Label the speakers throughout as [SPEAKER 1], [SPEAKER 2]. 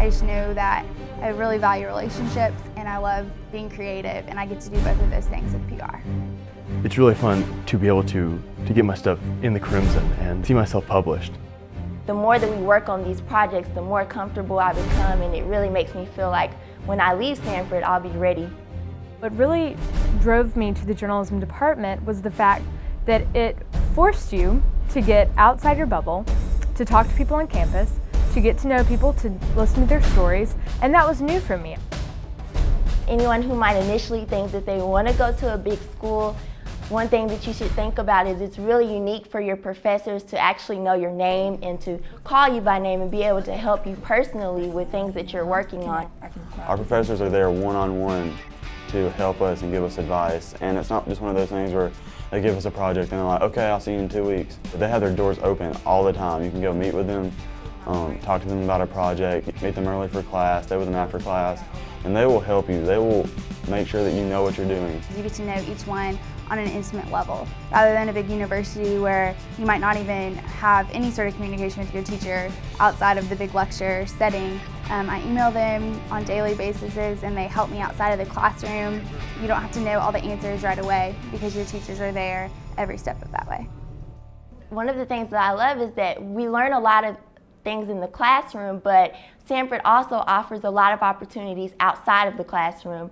[SPEAKER 1] I just know that I really value relationships and I love being creative, and I get to do both of those things with PR.
[SPEAKER 2] It's really fun to be able to get my stuff in the Crimson and see myself published.
[SPEAKER 3] The more that we work on these projects, the more comfortable I become, and it really makes me feel like when I leave Samford, I'll be ready.
[SPEAKER 4] What really drove me to the journalism department was the fact that it forced you to get outside your bubble, to talk to people on campus, to get to know people, to listen to their stories, and that was new for me.
[SPEAKER 3] Anyone who might initially think that they want to go to a big school, one thing that you should think about is it's really unique for your professors to actually know your name and to call you by name and be able to help you personally with things that you're working on.
[SPEAKER 5] Our professors are there one-on-one to help us and give us advice, and it's not just one of those things where they give us a project and they're like, okay, I'll see you in 2 weeks. But they have their doors open all the time. You can go meet with them, talk to them about a project, meet them early for class, stay with them after class, and they will help you. They will make sure that you know what you're doing.
[SPEAKER 1] You get to know each one on an intimate level, rather than a big university where you might not even have any sort of communication with your teacher outside of the big lecture setting. I email them on daily basis and they help me outside of the classroom. You don't have to know all the answers right away because your teachers are there every step of that way.
[SPEAKER 3] One of the things that I love is that we learn a lot of things in the classroom, but Samford also offers a lot of opportunities outside of the classroom,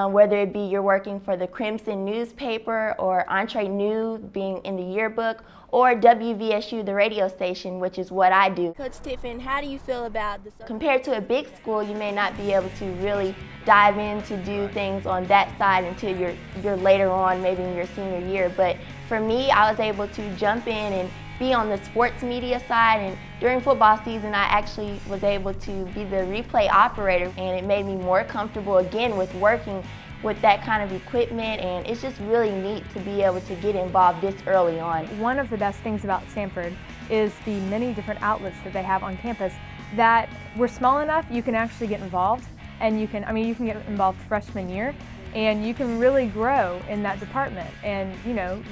[SPEAKER 3] whether it be you're working for the Crimson newspaper or Entree News being in the yearbook, or WVSU, the radio station, which is what I do.
[SPEAKER 6] Coach Tiffin, how do you feel about this?
[SPEAKER 3] Compared to a big school, you may not be able to really dive in to do things on that side until you're later on, maybe in your senior year. But for me, I was able to jump in and be on the sports media side, and during football season I actually was able to be the replay operator, and it made me more comfortable again with working with that kind of equipment, and it's just really neat to be able to get involved this early on.
[SPEAKER 4] One of the best things about Samford is the many different outlets that they have on campus that we're small enough you can actually get involved, and you can get involved freshman year, and you can really grow in that department and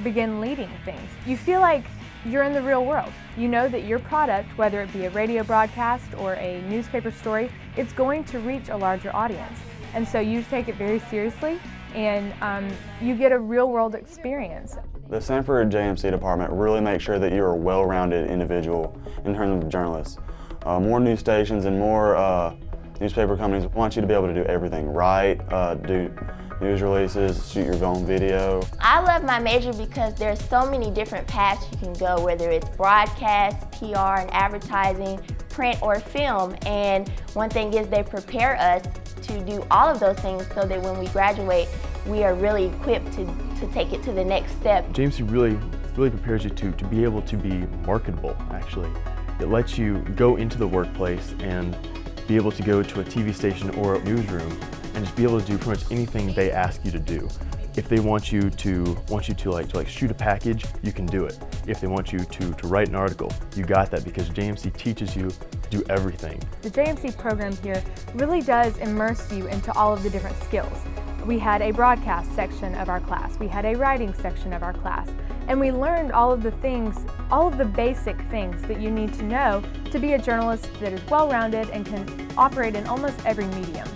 [SPEAKER 4] begin leading things. You feel like you're in the real world. You know that your product, whether it be a radio broadcast or a newspaper story, it's going to reach a larger audience. And so you take it very seriously, and you get a real world experience.
[SPEAKER 5] The Samford JMC department really makes sure that you're a well-rounded individual in terms of journalists. More news stations and more newspaper companies want you to be able to do everything, write, do news releases, shoot your own video.
[SPEAKER 3] I love my major because there's so many different paths you can go, whether it's broadcast, PR, and advertising, print, or film. And one thing is they prepare us to do all of those things so that when we graduate, we are really equipped to take it to the next step.
[SPEAKER 2] JMC really prepares you to be able to be marketable, actually. It lets you go into the workplace and be able to go to a TV station or a newsroom and just be able to do pretty much anything they ask you to do. If they want you to shoot a package, you can do it. If they want you to write an article, you got that, because JMC teaches you to do everything.
[SPEAKER 4] The JMC program here really does immerse you into all of the different skills. We had a broadcast section of our class, we had a writing section of our class, and we learned all of the things, all of the basic things that you need to know to be a journalist that is well-rounded and can operate in almost every medium.